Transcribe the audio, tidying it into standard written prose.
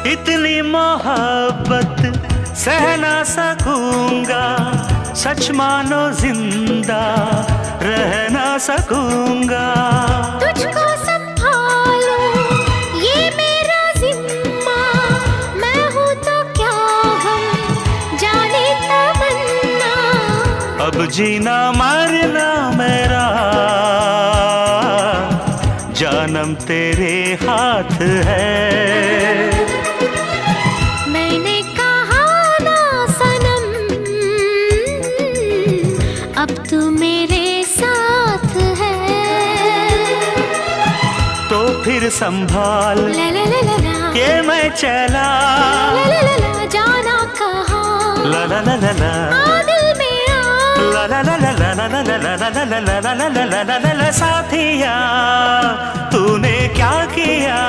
इतनी मोहब्बत सह ना सकूंगा, सच मानो जिंदा रह ना सकूंगा। तुझको संभालो ये मेरा जिम्मा, मैं हूँ तो क्या हम जाने तमन्ना। अब जीना मरना मेरा जानम तेरे हाथ है। मैंने कहा ना सनम, अब तू मेरे साथ है। तो फिर संभाल ला ला ला ला ला, के मैं चला, ला ला ला ला, जाना कहाँ, ला ला ला ला ला, आ दिल मेरा, ला ला ला ला ला ला ला ला ला ला ला ला ला ला ला ला ला। साथिया तूने क्या किया?